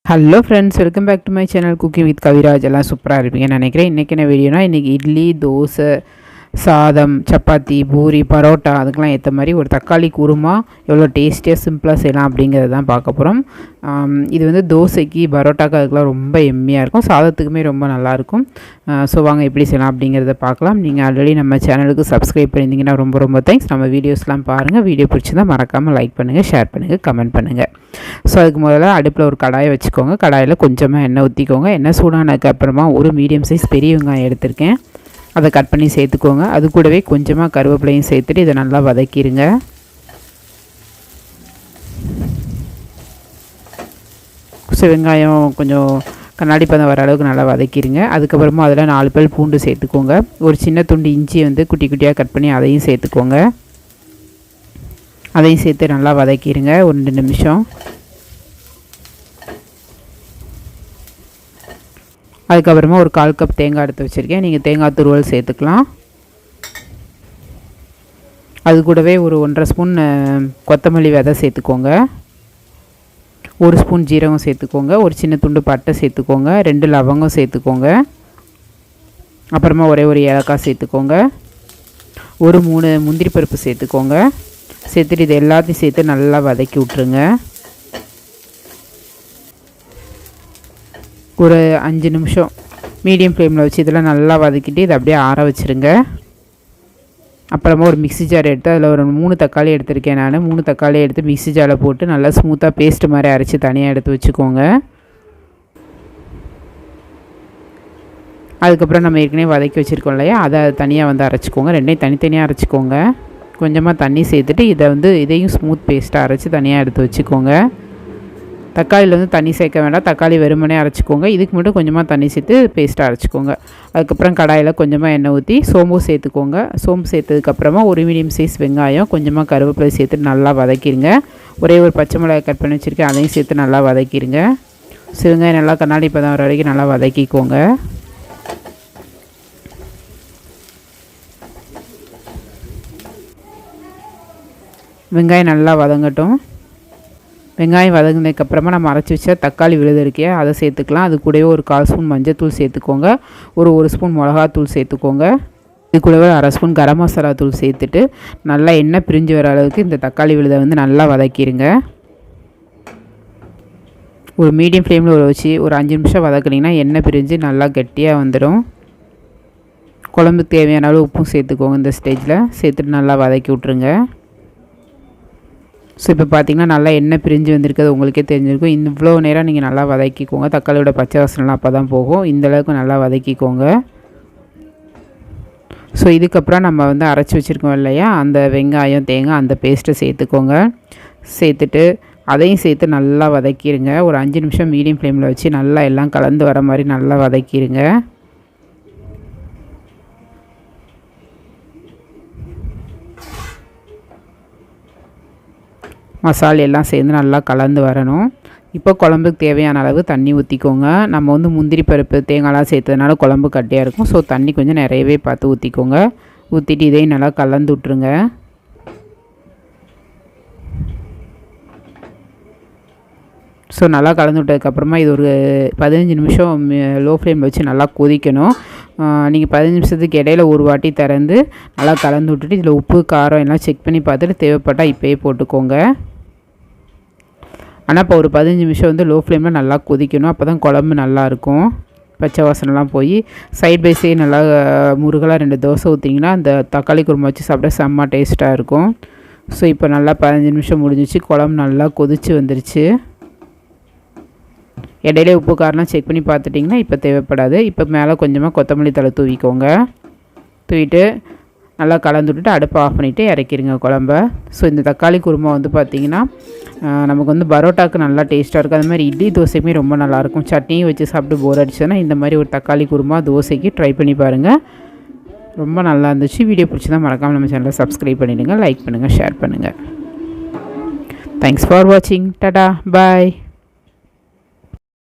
Hello friends, welcome back to my channel cooking with Kaviraj. எல்லாம் சூப்பராக இருப்பீங்கன்னு நினைக்கிறேன். இன்றைக்கி என்ன வீடியோனா, இன்றைக்கி இட்லி, தோசை, சாதம், சப்பாத்தி, பூரி, பரோட்டா அதுக்கெலாம் ஏற்ற மாதிரி ஒரு தக்காளி குருமா எவ்வளோ டேஸ்டியாக சிம்பிளாக செய்யலாம் அப்படிங்கிறத தான் பார்க்க போகிறோம். இது வந்து தோசைக்கு, பரோட்டாக்கு அதுக்கெலாம் ரொம்ப எம்மியாக இருக்கும், சாதத்துக்குமே ரொம்ப நல்லாயிருக்கும். ஸோ வாங்க எப்படி செய்யலாம் அப்படிங்கிறத பார்க்கலாம். நீங்கள் ஆல்ரெடி நம்ம சேனலுக்கு சப்ஸ்கிரைப் பண்ணியிருந்தீங்கன்னா ரொம்ப ரொம்ப தேங்க்ஸ். நம்ம வீடியோஸ்லாம் பாருங்கள். வீடியோ பிடிச்சிருந்தால் மறக்காமல் லைக் பண்ணுங்கள், ஷேர் பண்ணுங்கள், கமெண்ட் பண்ணுங்கள். ஸோ அதுக்கு முதல்ல அடுப்பில் ஒரு கடாயை வச்சுக்கோங்க. கடாயில் கொஞ்சமாக எண்ணெய் ஊற்றிக்கோங்க. எண்ணெய் சூடானதுக்கு அப்புறமா ஒரு மீடியம் சைஸ் பெரிய வெங்காயம் எடுத்திருக்கேன், அதை கட் பண்ணி சேர்த்துக்கோங்க. அது கூடவே கொஞ்சமாக கருவேப்பிலையும் சேர்த்துட்டு இதை நல்லா வதக்கிடுங்க. ஸோ வெங்காயம் கொஞ்சம் கண்ணாடி பதம் வர அளவுக்கு நல்லா வதக்கிடுங்க. அதுக்கப்புறமா அதில் 4 பல் பூண்டு சேர்த்துக்கோங்க. ஒரு சின்ன துண்டு இஞ்சி வந்து குட்டி குட்டியாக கட் பண்ணி அதையும் சேர்த்துக்கோங்க. அதையும் சேர்த்து நல்லா வதக்கிடுங்க ஒரு 2 நிமிஷம். அதுக்கப்புறமா ஒரு 1/4 கப் தேங்காய் எடுத்து வச்சுருக்கேன். நீங்கள் தேங்காய் துருவல் சேர்த்துக்கலாம். அது கூடவே ஒரு 1.5 ஸ்பூன் கொத்தமல்லி விதை சேர்த்துக்கோங்க. 1 ஸ்பூன் ஜீரகம் சேர்த்துக்கோங்க. ஒரு சின்ன துண்டு பட்டை சேர்த்துக்கோங்க. 2 லவங்கம் சேர்த்துக்கோங்க. அப்புறமா ஒரே ஒரு ஏலக்காய் சேர்த்துக்கோங்க. ஒரு 3 முந்திரி பருப்பு சேர்த்துக்கோங்க. சேர்த்துட்டு இது எல்லாத்தையும் சேர்த்து நல்லா வதக்கி விட்ருங்க. ஒரு 5 நிமிஷம் மீடியம் ஃப்ளேமில் வச்சு இதெல்லாம் நல்லா வதக்கிட்டு இதை அப்படியே ஆற வச்சுருங்க. அப்புறமா ஒரு மிக்ஸி ஜார் எடுத்து அதில் ஒரு 3 தக்காளி எடுத்திருக்கேன். நான் 3 தக்காளி எடுத்து மிக்ஸி ஜாரில் போட்டு நல்லா ஸ்மூத்தாக பேஸ்ட் மாதிரி அரைச்சி தனியாக எடுத்து வச்சுக்கோங்க. அதுக்கப்புறம் நம்ம ஏற்கனவே வதக்கி வச்சுருக்கோம் இல்லையா, அதை தனியாக வந்து அரைச்சிக்கோங்க. ரெண்டையும் தனித்தனியாக அரைச்சிக்கோங்க. கொஞ்சமாக தண்ணி சேர்த்துட்டு இதையும் ஸ்மூத் பேஸ்ட்டாக அரைச்சி தனியாக எடுத்து வச்சுக்கோங்க. தக்காளியில் வந்து தண்ணி சேர்க்க வேண்டாம், தக்காளி வெறுமனே அரைச்சிக்கோங்க. இதுக்கு மட்டும் கொஞ்சமாக தண்ணி சேர்த்து பேஸ்ட்டாக அரைச்சிக்கோங்க. அதுக்கப்புறம் கடாயில் கொஞ்சமாக எண்ணெய் ஊற்றி சோம்பு சேர்த்துக்கோங்க. சோம்பு சேர்த்ததுக்கப்புறமா ஒரு மீடியம் சைஸ் வெங்காயம், கொஞ்சமாக கருவேப்பிலை சேர்த்து நல்லா வதக்கிடுங்க. ஒரே ஒரு பச்சை மிளகாய் கட் பண்ணி வச்சுருக்கேன், அதையும் சேர்த்து நல்லா வதக்கிடுங்க. வெங்காயம் நல்லா கண்ணாடி பதம் வர வரைக்கும் நல்லா வதக்கிக்கோங்க. வெங்காயம் நல்லா வதங்கட்டும். வெங்காயம் வதங்கினதுக்கப்புறமா நம்ம அரைச்சி வச்ச தக்காளி விழுது இருக்கே அதை சேர்த்துக்கலாம். அது கூடவே ஒரு 1/4 ஸ்பூன் மஞ்சள்தூள் சேர்த்துக்கோங்க. ஒரு ஸ்பூன் மிளகாத்தூள் சேர்த்துக்கோங்க. இது கூடவே 1/2 ஸ்பூன் கரம் மசாலா தூள் சேர்த்துட்டு நல்லா எண்ணெய் பிரிஞ்சு வர அளவுக்கு இந்த தக்காளி விழுதை வந்து நல்லா வதக்கிடுங்க. ஒரு மீடியம் ஃப்ளேமில் வச்சு ஒரு 5 நிமிஷம் வதக்குனிங்கன்னா எண்ணெய் பிரிஞ்சு நல்லா கெட்டியாக வந்துடும். குழம்புக்கு தேவையான அளவு உப்பும் சேர்த்துக்கோங்க. இந்த ஸ்டேஜில் சேர்த்துட்டு நல்லா வதக்கி விட்ருங்க. ஸோ இப்போ பார்த்திங்கன்னா நல்லா எண்ணெய் பிரிஞ்சு வந்திருக்கிறது உங்களுக்கே தெரிஞ்சிருக்கும். இவ்வளோ நேரம் நீங்கள் நல்லா வதக்கிக்கோங்க. தக்காளியோட பச்சை வாசனைலாம் அப்போ தான் போகும். இந்தளவுக்கு நல்லா வதக்கிக்கோங்க. ஸோ இதுக்கப்புறம் நம்ம வந்து அரைச்சி வச்சுருக்கோம் இல்லையா, அந்த வெங்காயம் தேங்காய் அந்த பேஸ்ட்டை சேர்த்துக்கோங்க. சேர்த்துட்டு அதையும் சேர்த்து நல்லா வதக்கிடுங்க. ஒரு 5 நிமிஷம் மீடியம் ஃப்ளேமில் வச்சு நல்லா எல்லாம் கலந்து வர மாதிரி நல்லா வதக்கிடுங்க. மசாலா எல்லாம் சேர்ந்து நல்லா கலந்து வரணும். இப்போ குழம்புக்கு தேவையான அளவு தண்ணி ஊற்றிக்கோங்க. நம்ம வந்து முந்திரி பருப்பு தேங்காய்லாம் சேர்த்ததுனால குழம்பு கட்டியாக இருக்கும். ஸோ தண்ணி கொஞ்சம் நிறையவே பார்த்து ஊற்றிக்கோங்க. ஊற்றிட்டு இதையும் நல்லா கலந்து விட்ருங்க. ஸோ நல்லா கலந்து விட்டதுக்கப்புறமா இது ஒரு 15 நிமிஷம் லோ ஃப்ளேமில் வச்சு நல்லா கொதிக்கணும். நீங்கள் 15 நிமிஷத்துக்கு இடையில ஒரு வாட்டி திறந்து நல்லா கலந்து விட்டுட்டு இதில் உப்பு காரம் எல்லாம் செக் பண்ணி பார்த்துட்டு தேவைப்பட்டால் இப்போயே போட்டுக்கோங்க. ஆனால் இப்போ ஒரு 15 நிமிஷம் வந்து லோ ஃப்ளேமில் நல்லா கொதிக்கணும். அப்போ தான் குழம்பு நல்லாயிருக்கும். பச்சை வாசனைலாம் போய் சைட் பை சைடு நல்லா முருகலாக 2 தோசை ஊற்றிங்கன்னா அந்த தக்காளி குருமா வச்சு சாப்பிட செம்ம டேஸ்ட்டாக இருக்கும். ஸோ இப்போ நல்லா 15 நிமிஷம் முடிஞ்சிச்சு. குழம்பு நல்லா கொதிச்சு வந்துருச்சு. இடையில உப்பு காரம்லாம் செக் பண்ணி பார்த்துட்டிங்கன்னா இப்போ தேவைப்படாது. இப்போ மேலே கொஞ்சமாக கொத்தமல்லி தழை தூவிக்கோங்க. தூவிட்டு நல்லா கலந்து விட்டுட்டு அடுப்பை ஆஃப் பண்ணிவிட்டு இறக்கிடுங்க குழம்ப. ஸோ இந்த தக்காளி குருமா வந்து பார்த்திங்கன்னா நமக்கு வந்து பரோட்டாவுக்கு நல்லா டேஸ்ட்டாக இருக்கும். அது மாதிரி இட்லி தோசைக்குமே ரொம்ப நல்லாயிருக்கும். சட்னியும் வச்சு சாப்பிட்டு போர் அடிச்சதுன்னா இந்த மாதிரி ஒரு தக்காளி குருமா தோசைக்கு ட்ரை பண்ணி பாருங்கள். ரொம்ப நல்லா இருந்துச்சு. வீடியோ பிடிச்சதான் மறக்காமல் நம்ம சேனலை சப்ஸ்கிரைப் பண்ணிவிடுங்க, லைக் பண்ணுங்கள், ஷேர் பண்ணுங்கள். தேங்க்ஸ் ஃபார் வாட்சிங். டாடா, பாய்.